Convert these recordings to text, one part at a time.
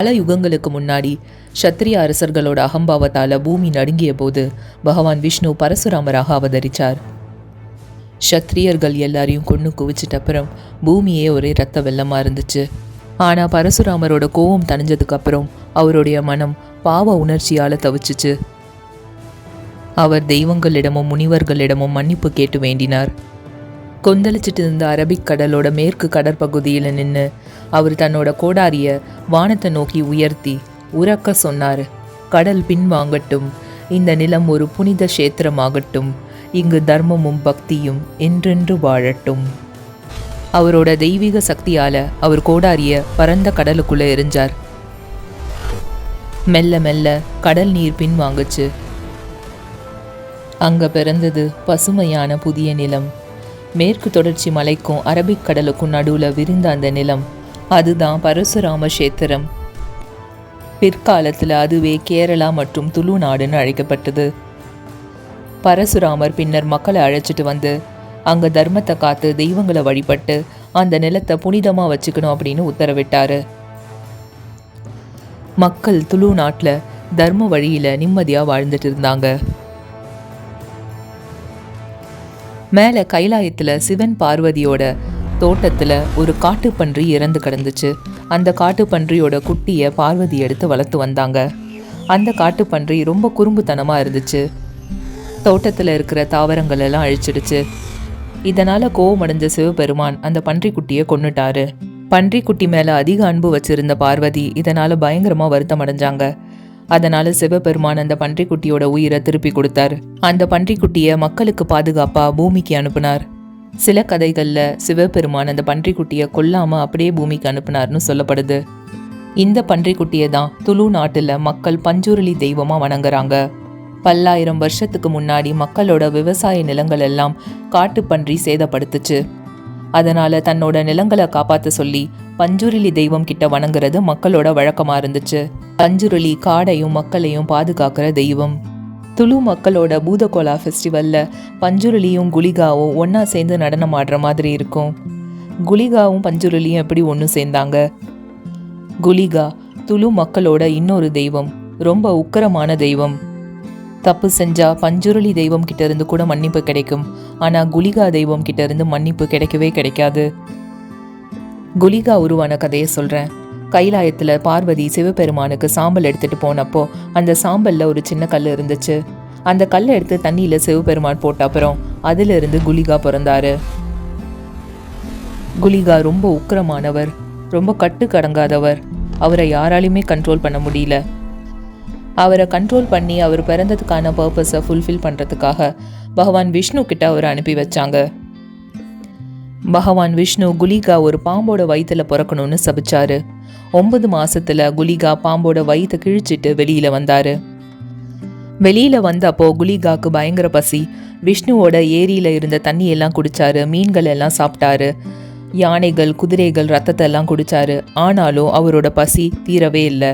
பல யுகங்களுக்கு முன்னாடி சத்திரிய அரசர்களோட அகம்பாவத்தால பூமி நடுங்கிய போது பகவான் விஷ்ணு பரசுராமராக அவதரிச்சார். சத்திரியர்கள் எல்லாரையும் கொண்டு குவிச்சிட்ட அப்புறம் பூமியே ஒரே ரத்த வெள்ளமா இருந்துச்சு. ஆனா பரசுராமரோட கோபம் தணிஞ்சதுக்கு அப்புறம் அவருடைய மனம் பாவ உணர்ச்சியால தவிச்சிச்சு. அவர் தெய்வங்களிடமும் முனிவர்களிடமும் மன்னிப்பு கேட்டு வேண்டினார். கொந்தளிச்சிட்டு இருந்த அரபிக் கடலோட மேற்கு கடற்பகுதியில் நின்று அவர் தன்னோட கோடாரிய வானத்தை நோக்கி உயர்த்தி உரக்க சொன்னார், கடல் பின்வாங்கட்டும், இந்த நிலம் ஒரு புனித கஷேத்திரமாகட்டும், இங்கு தர்மமும் பக்தியும் என்றென்று வாழட்டும். அவரோட தெய்வீக சக்தியால அவர் கோடாரிய பரந்த கடலுக்குள்ள எரிஞ்சார். மெல்ல மெல்ல கடல் நீர் பின்வாங்குச்சு. அங்க பிறந்தது பசுமையான புதிய நிலம். மேற்கு தொடர்ச்சி மலைக்கும் அரபிக் கடலுக்கும் நடுவில் விரிந்த அந்த நிலம், அதுதான் பரசுராம கஷேத்திரம். பிற்காலத்தில் அதுவே கேரளா மற்றும் துளு நாடுன்னு அழைக்கப்பட்டது. பரசுராமர் பின்னர் மக்களை அழைச்சிட்டு வந்து அங்கே தர்மத்தை காத்து தெய்வங்களை வழிபட்டு அந்த நிலத்தை புனிதமாக வச்சுக்கணும் அப்படின்னு உத்தரவிட்டாரு. மக்கள் துளு நாட்டில் தர்ம வழியில் நிம்மதியாக வாழ்ந்துட்டு இருந்தாங்க. மேலே கைலாயத்தில் சிவன் பார்வதியோட தோட்டத்தில் ஒரு காட்டுப்பன்றி இறந்து கிடந்துச்சு. அந்த காட்டுப்பன்றியோட குட்டியை பார்வதி எடுத்து வளர்த்து வந்தாங்க. அந்த காட்டுப்பன்றி ரொம்ப குறும்புத்தனமாக இருந்துச்சு. தோட்டத்தில் இருக்கிற தாவரங்கள் எல்லாம் அழிச்சிடுச்சு. இதனால் கோவமடைஞ்ச சிவபெருமான் அந்த பன்றிக்குட்டியை கொன்னுட்டாரு. பன்றிக்குட்டி மேலே அதிக அன்பு வச்சிருந்த பார்வதி இதனால் பயங்கரமாக வருத்தம் அடைஞ்சாங்க. அதனால சிவபெருமான் அந்த பன்றிக்குட்டியோட உயிரை திருப்பி கொடுத்தார். அந்த பன்றிக்குட்டியை மக்களுக்கு பாதுகாப்பா பூமிக்கு அனுப்புனார். சில கதைகள்ல சிவபெருமான் அந்த பன்றிக்குட்டியை கொல்லாம அப்படியே பூமிக்கு அனுப்புனார்னு சொல்லப்படுது. இந்த பன்றிக்குட்டியை தான் துளு நாட்டுல மக்கள் பஞ்சுருளி தெய்வமா வணங்குறாங்க. பல்லாயிரம் வருஷத்துக்கு முன்னாடி மக்களோட விவசாய நிலங்கள் எல்லாம் காட்டுப்பன்றி சேதப்படுத்துச்சு. அதனால தன்னோட நிலங்களை காப்பாற்ற சொல்லி பஞ்சுருளி தெய்வம் கிட்ட வணங்குறது மக்களோட வழக்கமா இருந்துச்சு. பஞ்சுருளி காடையும் மக்களையும் பாதுகாக்கிற தெய்வம். துளு மக்களோட பூதகோலா ஃபெஸ்டிவல்ல பஞ்சுருளியும் குலிகாவும் ஒன்னா சேர்ந்து நடனம் ஆடுற மாதிரி இருக்கும். குலிகாவும் பஞ்சுருளியும் எப்படி ஒன்று சேர்ந்தாங்க? குலிகா துளு மக்களோட இன்னொரு தெய்வம், ரொம்ப உக்கிரமான தெய்வம். தப்பு செஞ்சா பஞ்சுருளி தெய்வம் கிட்ட இருந்து கூட மன்னிப்பு கிடைக்கும். ஆனா குலிகா தெய்வம் கிட்ட இருந்து மன்னிப்பு கிடைக்கவே கிடைக்காது. குலிகா உருவான கதையை சொல்றேன். கைலாயத்துல பார்வதி சிவபெருமானுக்கு சாம்பல் எடுத்துட்டு போனப்போ அந்த சாம்பல்ல ஒரு சின்ன கல் இருந்துச்சு. அந்த கல்லை எடுத்து தண்ணியில சிவபெருமான் போட்ட அப்புறம் அதுல இருந்து குலிகா பிறந்தாரு. குலிகா ரொம்ப உக்கிரமானவர், ரொம்ப கட்டுக்கடங்காதவர். அவரை யாராலையுமே கண்ட்ரோல் பண்ண முடியல. அவரை கண்ட்ரோல் பண்ணி அவர் பிறந்ததுக்கான பர்பஸை ஃபுல்ஃபில் பண்ணுறதுக்காக பகவான் விஷ்ணு கிட்ட அவரை அனுப்பி வச்சாங்க. பகவான் விஷ்ணு குலிகா ஒரு பாம்போட வயிற்றுல பிறக்கணும்னு சபிச்சாரு. 9 மாசத்துல குலிகா பாம்போட வயிற்றை கிழிச்சிட்டு வெளியில வந்தாரு. வெளியில வந்தப்போ குலிகாக்கு பயங்கர பசி. விஷ்ணுவோட ஏரியில இருந்த தண்ணி எல்லாம் குடிச்சாரு, மீன்கள் எல்லாம் சாப்பிட்டாரு, யானைகள் குதிரைகள் ரத்தத்தை எல்லாம் குடிச்சாரு. ஆனாலும் அவரோட பசி தீரவே இல்லை.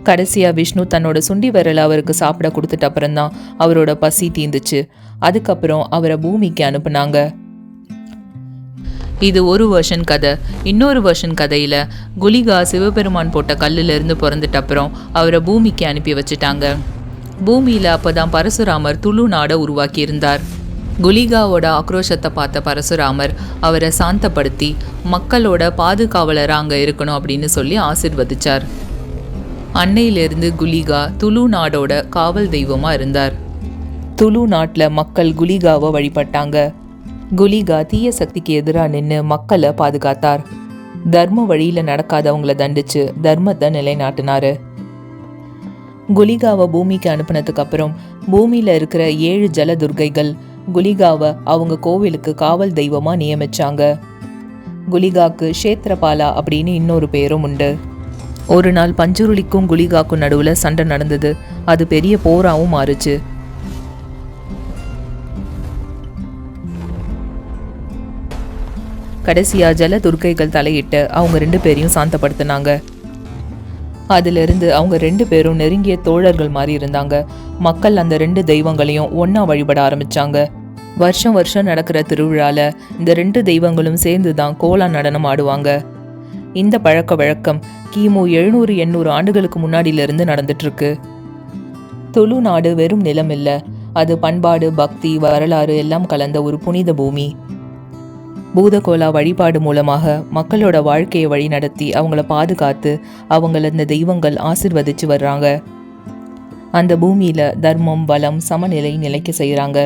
கடைசியா விஷ்ணு தன்னோட சுண்டி விரலை அவருக்கு சாப்பிட கொடுத்துட்ட அப்புறம்தான் அவரோட பசி தீந்துச்சு. அதுக்கப்புறம் அவரை பூமிக்கு அனுப்புனாங்க. இது ஒரு வெர்ஷன் கதை. இன்னொரு வெர்ஷன் கதையில குலிகா சிவபெருமான் போட்ட கல்லுல இருந்து பிறந்துட்ட அப்புறம் அவரை பூமிக்கு அனுப்பி வச்சுட்டாங்க. பூமியில அப்பதான் பரசுராமர் துளு நாடை உருவாக்கி இருந்தார். குலிகாவோட ஆக்ரோஷத்தை பார்த்த பரசுராமர் அவரை சாந்தப்படுத்தி மக்களோட பாதுகாவலராக அங்கே இருக்கணும் அப்படின்னு சொல்லி ஆசிர்வதிச்சார். அன்னையிலிருந்து குலிகா துளு நாடோட காவல் தெய்வமா இருந்தார். துளு நாட்டில் மக்கள் குலிகாவை வழிபட்டாங்க. குலிகா தீய சக்திக்கு எதிராக நின்று மக்களை பாதுகாத்தார். தர்ம வழியில நடக்காதவங்களை தண்டிச்சு தர்மத்தை நிலைநாட்டினாரு. குலிகாவை பூமிக்கு அனுப்பினதுக்கு அப்புறம் பூமியில இருக்கிற 7 ஜல துர்க்கைகள் குலிகாவை அவங்க கோவிலுக்கு காவல் தெய்வமா நியமிச்சாங்க. குலிகாக்கு க்ஷேத்திரபாலா அப்படின்னு இன்னொரு பேரும் உண்டு. ஒரு நாள் பஞ்சுருளிக்கும் குலிகாக்கும் நடுவில் சண்டை நடந்தது. அது பெரிய போராவும் மாறுச்சு. கடைசியா ஜல துர்க்கைகள் தலையிட்டு அவங்க 2 பேரையும் சாந்தப்படுத்தினாங்க. அதிலிருந்து அவங்க 2 பேரும் நெருங்கிய தோழர்கள் மாதிரி இருந்தாங்க. மக்கள் அந்த 2 தெய்வங்களையும் ஒன்னா வழிபட ஆரம்பிச்சாங்க. வருஷம் வருஷம் நடக்கிற திருவிழால இந்த 2 தெய்வங்களும் சேர்ந்து தான் கோலா நடனம் ஆடுவாங்க. இந்த பழக்க வழக்கம் கிமு 700-800 ஆண்டுகளுக்கு முன்னாடியிலிருந்து நடந்துட்டு இருக்கு. துளு நாடு வெறும் நிலம் இல்ல, அது பண்பாடு, பக்தி, வரலாறு எல்லாம் கலந்த ஒரு புனித பூமி. பூதகோலா வழிபாடு மூலமாக மக்களோட வாழ்க்கையை வழி நடத்தி அவங்கள பாதுகாத்து அவங்கள இந்த தெய்வங்கள் ஆசிர்வதிச்சு வர்றாங்க. அந்த பூமியில தர்மம், பலம், சமநிலை நிலைக்க செய்யறாங்க.